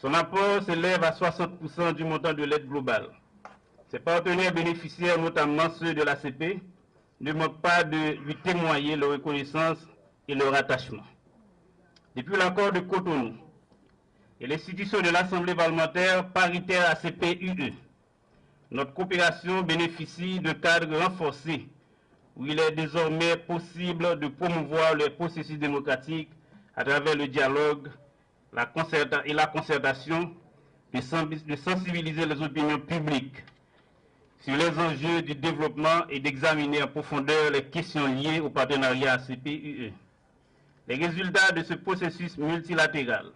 Son apport s'élève à 60% du montant de l'aide globale. Ses partenaires bénéficiaires, notamment ceux de l'ACP, ne manquent pas de lui témoigner leur reconnaissance et leur attachement. Depuis l'accord de Cotonou et l'institution de l'Assemblée parlementaire paritaire ACP-UE, notre coopération bénéficie de cadres renforcés où il est désormais possible de promouvoir les processus démocratiques à travers le dialogue et la concertation, de sensibiliser les opinions publiques sur les enjeux du développement et d'examiner en profondeur les questions liées au partenariat ACP-UE. Les résultats de ce processus multilatéral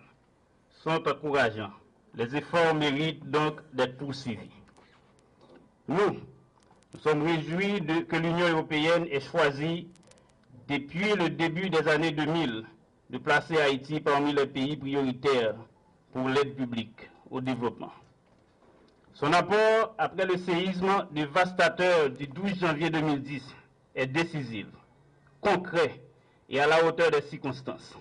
sont encourageants. Les efforts méritent donc d'être poursuivis. Nous sommes réjouis que l'Union européenne ait choisi, depuis le début des années 2000, de placer Haïti parmi les pays prioritaires pour l'aide publique au développement. Son apport après le séisme dévastateur du 12 janvier 2010 est décisif, concret et à la hauteur des circonstances.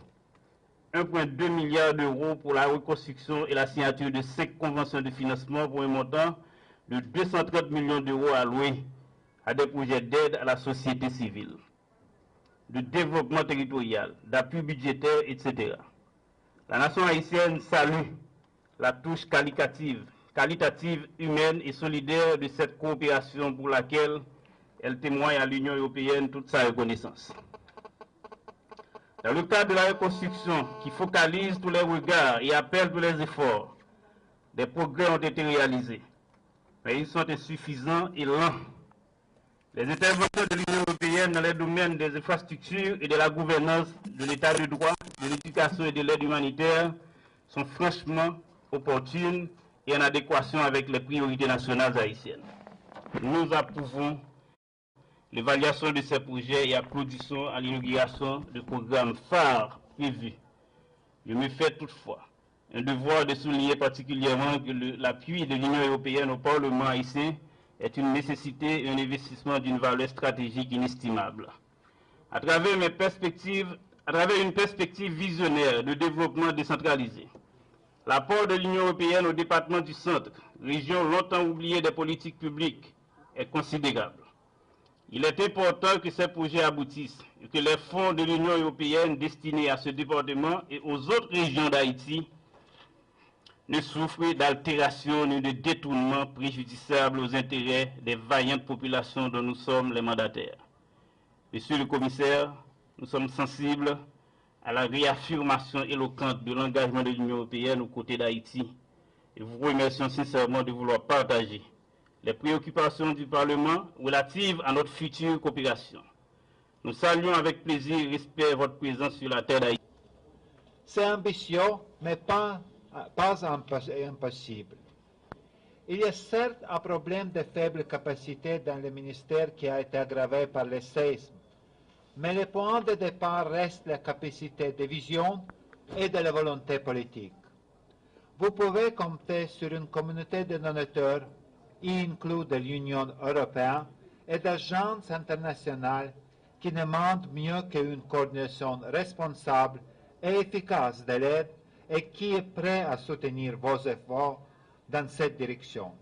1,2 milliard d'euros pour la reconstruction et la signature de 5 conventions de financement pour un montant de 230 millions d'euros alloués à des projets d'aide à la société civile, de développement territorial, d'appui budgétaire, etc. La nation haïtienne salue la touche qualitative, humaine et solidaire de cette coopération pour laquelle elle témoigne à l'Union européenne toute sa reconnaissance. Dans le cadre de la reconstruction qui focalise tous les regards et appelle tous les efforts, des progrès ont été réalisés, mais ils sont insuffisants et lents. Les interventions de l'Union européenne dans les domaines des infrastructures et de la gouvernance, de l'état de droit, de l'éducation et de l'aide humanitaire sont franchement opportunes et en adéquation avec les priorités nationales haïtiennes. Nous approuvons l'évaluation de ces projets et applaudissons à l'inauguration de programmes phares prévus. Je me fais toutefois un devoir de souligner particulièrement que l'appui de l'Union européenne au Parlement haïtien est une nécessité et un investissement d'une valeur stratégique inestimable. À travers une perspective visionnaire de développement décentralisé, l'apport de l'Union européenne au département du Centre, région longtemps oubliée des politiques publiques, est considérable. Il est important que ces projets aboutissent et que les fonds de l'Union européenne destinés à ce département et aux autres régions d'Haïti ne souffrent d'altération ni de détournement préjudiciable aux intérêts des vaillantes populations dont nous sommes les mandataires. Monsieur le commissaire, nous sommes sensibles à la réaffirmation éloquente de l'engagement de l'Union européenne aux côtés d'Haïti et vous remercions sincèrement de vouloir partager les préoccupations du Parlement relatives à notre future coopération. Nous saluons avec plaisir et respect votre présence sur la terre d'Haïti. C'est ambitieux, mais pas impossible. Il y a certes un problème de faible capacité dans le ministère qui a été aggravé par le séisme, mais le point de départ reste la capacité de vision et de la volonté politique. Vous pouvez compter sur une communauté de donateurs, y inclus de l'Union européenne et d'agences internationales qui demandent mieux qu'une coordination responsable et efficace de l'aide et qui est prêt à soutenir vos efforts dans cette direction.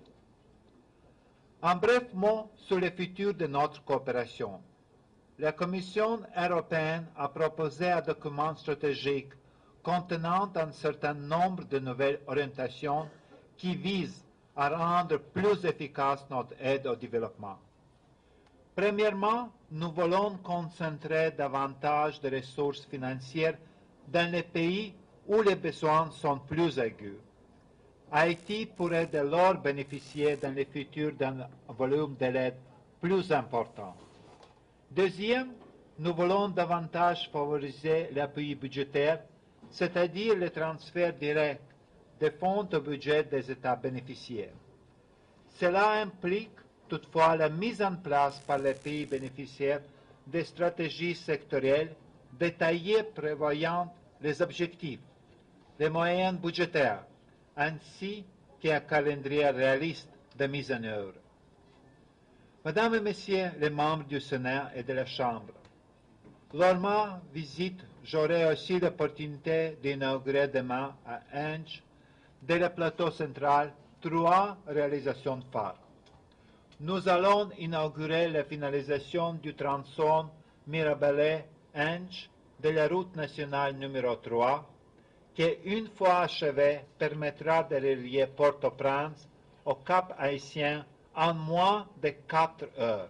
Un bref mot sur le futur de notre coopération. La Commission européenne a proposé un document stratégique contenant un certain nombre de nouvelles orientations qui visent à rendre plus efficace notre aide au développement. Premièrement, nous voulons concentrer davantage de ressources financières dans les pays où les besoins sont plus aigus. Haïti pourrait dès lors bénéficier dans le futur d'un volume de l'aide plus important. Deuxième, nous voulons davantage favoriser l'appui budgétaire, c'est-à-dire le transfert direct des fonds au budget des États bénéficiaires. Cela implique toutefois la mise en place par les pays bénéficiaires de stratégies sectorielles détaillées prévoyant les objectifs, les moyens budgétaires, ainsi qu'un calendrier réaliste de mise en œuvre. Mesdames et Messieurs les membres du Sénat et de la Chambre, lors de ma visite, j'aurai aussi l'opportunité d'inaugurer demain à Ange dès le plateau central 3 réalisations phares. Nous allons inaugurer la finalisation du tronçon Mirabelais-Ange de la route nationale numéro 3, qui, une fois achevé, permettra de relier Port-au-Prince au Cap Haïtien en moins de 4 heures.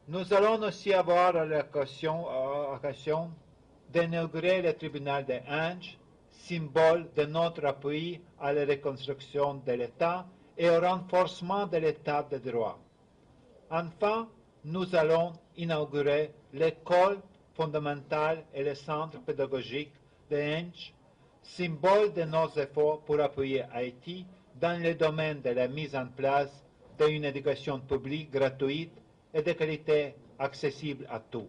Nous allons aussi avoir l'occasion d'inaugurer le tribunal de Ange, symbole de notre appui à la reconstruction de l'État et au renforcement de l'État de droit. Enfin, nous allons inaugurer l'école fondamentale et le centre pédagogique de Ange, symbole de nos efforts pour appuyer Haïti dans le domaine de la mise en place d'une éducation publique gratuite et de qualité accessible à tous.